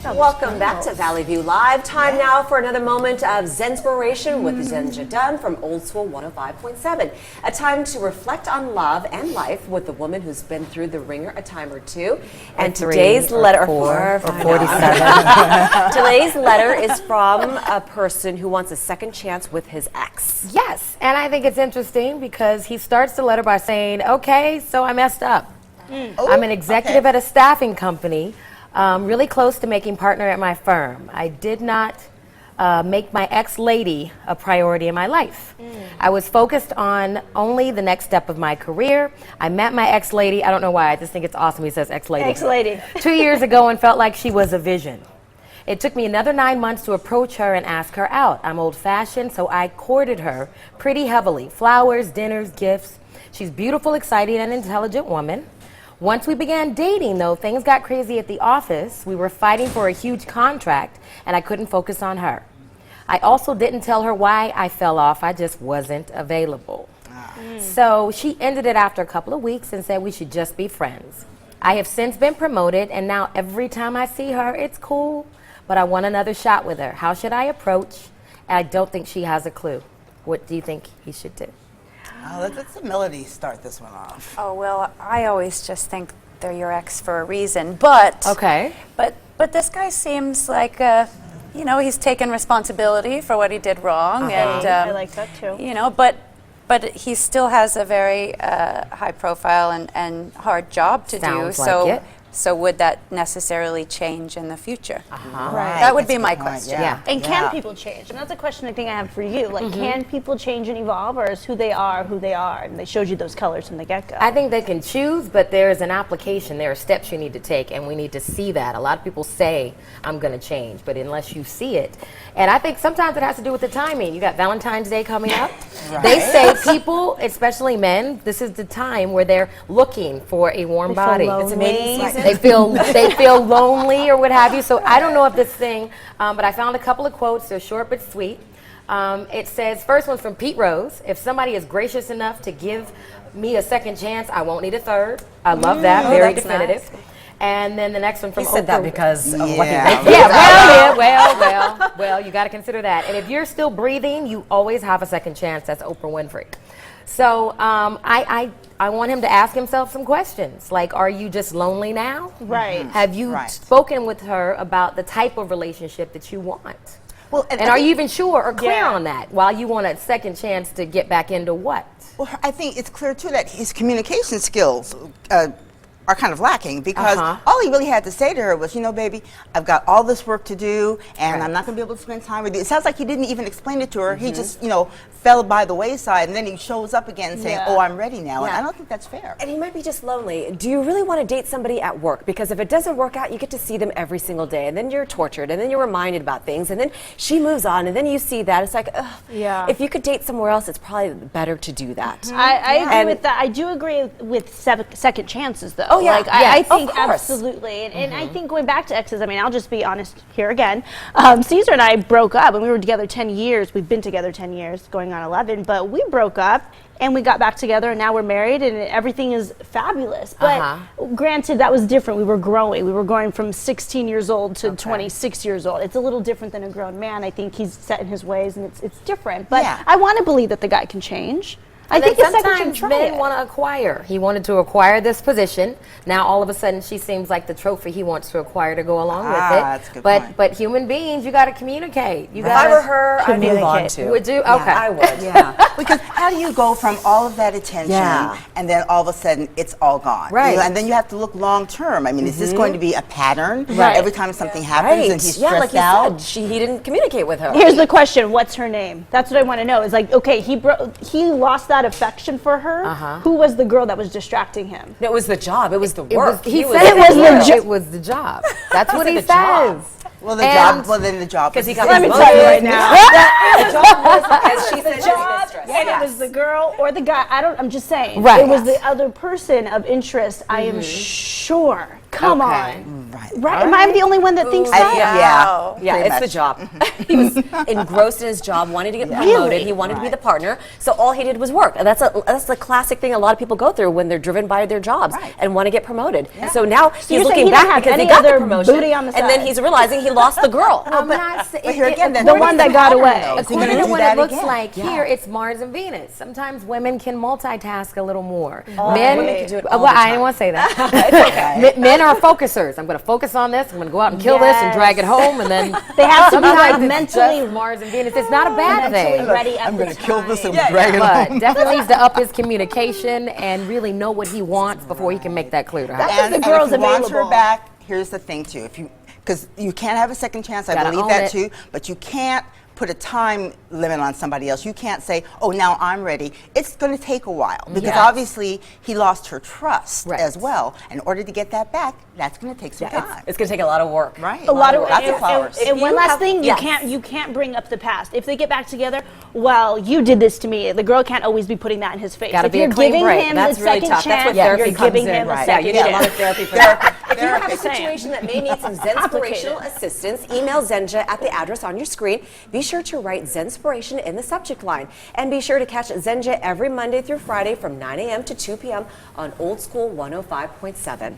Welcome back to Valley View Live. Time now for another moment of Zenspiration with Zenja Dunn from Old School 105.7. A time to reflect on love and life with a woman who's been through the ringer a time or two. And today's letter, or 47. Today's letter is from a person who wants a second chance with his ex. Yes, and I think it's interesting because he starts the letter by saying, okay, so I messed up. I'm an executive at a staffing company, really close to making partner at my firm. I did not make my ex-lady a priority in my life. I was focused on only the next step of my career. I met my ex-lady. I don't know why. I just think it's awesome he says ex-lady. Ex-lady. 2 years ago and felt like she was a vision. It took me another 9 months to approach her and ask her out. I'm old-fashioned, so I courted her pretty heavily. Flowers, dinners, gifts. She's beautiful, exciting, and intelligent woman. Once we began dating, though, things got crazy at the office. We were fighting for a huge contract, and I couldn't focus on her. I also didn't tell her why I fell off. I just wasn't available. So she ended it after a couple of weeks and said we should just be friends. I have since been promoted, and now every time I see her, it's cool, but I want another shot with her. How should I approach? And I don't think she has a clue. What do you think he should do? Let's let Melody start this one off. Oh, well, I always just think they're your ex for a reason, but Okay. but this guy seems like you know, he's taken responsibility for what he did wrong, and I like that too. you know, but he still has a very high profile and hard job to Sounds do. like it. So would that necessarily change in the future? Right. That would be That's a my good point, question. Yeah. And can people change? And that's a question I think I have for you. Like, can people change and evolve, or is who they are, and they showed you those colors from the get-go? I think they can choose, but there's an application. There are steps you need to take, and we need to see that. A lot of people say, I'm going to change, but unless you see it. And I think sometimes it has to do with the timing. You got Valentine's Day coming up. They say people, especially men, this is the time where they're looking for a warm body. It's a mating season. They feel lonely or what have you. So I don't know if this thing, but I found a couple of quotes. They're short but sweet. It says, first one's from Pete Rose. If somebody is gracious enough to give me a second chance, I won't need a third. I love that. Very definitive. Nice. And then the next one from He said that Oprah. because of what he Yeah. did. Well, you got to consider that. And if you're still breathing, you always have a second chance. That's Oprah Winfrey. So I want him to ask himself some questions. Like, are you just lonely now? Right. Have you Right. spoken with her about the type of relationship that you want? Well, And are you even sure or clear on that while you want a second chance to get back into what? Well, I think it's clear too that his communication skills are kind of lacking, because all he really had to say to her was, you know, baby, I've got all this work to do, and I'm not going to be able to spend time with you. It sounds like he didn't even explain it to her. He just, you know, fell by the wayside, and then he shows up again saying, oh, I'm ready now. And I don't think that's fair. And he might be just lonely. Do you really want to date somebody at work? Because if it doesn't work out, you get to see them every single day, and then you're tortured, and then you're reminded about things, and then she moves on, and then you see that. It's like, ugh. Yeah. If you could date somewhere else, it's probably better to do that. I agree And- with that. I do agree with second chances, though. Oh, yeah. Like, Yeah, I of think course. absolutely. And I think going back to exes, I mean, I'll just be honest here again. Caesar and I broke up, and we were together 10 years. We've been together 10 years, going on 11. But we broke up, and we got back together, and now we're married, and everything is fabulous. But granted, that was different. We were growing. We were going from 16 years old to 26 years old. It's a little different than a grown man. I think he's set in his ways, and it's different. But I want to believe that the guy can change. I think it's sometimes men want to acquire. He wanted to acquire this position. Now all of a sudden she seems like the trophy he wants to acquire to go along with it. That's a good point. But human beings, you got to communicate. You If I got were her, I'd move on too. Would you? Okay. I would. Yeah, because how do you go from all of that attention and then all of a sudden it's all gone? Right. You know, and then you have to look long term. I mean, is this going to be a pattern? Right. Every time something happens and he's stressed like you out? said, he didn't communicate with her. Here's the question: what's her name? That's what I want to know. Is like, okay, he lost that affection for her. Who was the girl that was distracting him? No, it was the job. It was the work. He was said the it girl. was the job. That's what he the job. says. Well, the And- job. Well, then the job. Because he got Let his me tell you right motive. now. The job was because she's the job, And it was the girl or the guy. I'm just saying. Right. It was the other person of interest. I am sure. Come on. right. Right? Am I the only one that thinks that? Yeah, pretty it's the much. job. He was engrossed in his job, wanted to get promoted. Really? He wanted to be the partner, so all he did was work. And that's the classic thing a lot of people go through when they're driven by their jobs and want to get promoted. So now he's you're saying looking he back didn't have because he any got the other promotion, booty on the and then side? he's realizing he lost the girl. I'm not saying But here again, the one that got away. according gonna to do what that it looks again. like here, it's Mars and Venus. Sometimes women can multitask a little more. women can do it all well, the I time. didn't want to say that. Men are focusers. I'm going to focus on this. I'm going to go out and kill this and drag it home, and then They have to be like sometimes it's mentally just Mars and Venus. It's not a bad thing. ready at I'm the going to kill this and time. drag it But home. definitely needs to up his communication and really know what he wants before he can make that clear to her. That's the And girl's if he wants her available. back, here's the thing too. Because you can't have a second chance, I Gotta believe own that it. too, but you can't put a time limit on somebody else. You can't say, oh, now I'm ready. It's going to take a while because Yes. obviously he lost her trust Right. as well. In order to get that back, that's going to take some time. It's going to take a lot of work. Right. A lot of lots of flowers. And If one you last have- thing, yes. you can't bring up the past. If they get back together, well, you did this to me. The girl can't always be putting that in his face. Gotta if be a you're clean giving break. him That's the really second tough. That's what chance, therapy you're comes giving in. him a Yeah, second you need a lot of chance. therapy for that. If you have a Just saying. situation that may need some Zenspiration assistance, email Zenja at the address on your screen. Be sure to write Zenspiration in the subject line. And be sure to catch Zenja every Monday through Friday from 9 a.m. to 2 p.m. on Old School 105.7.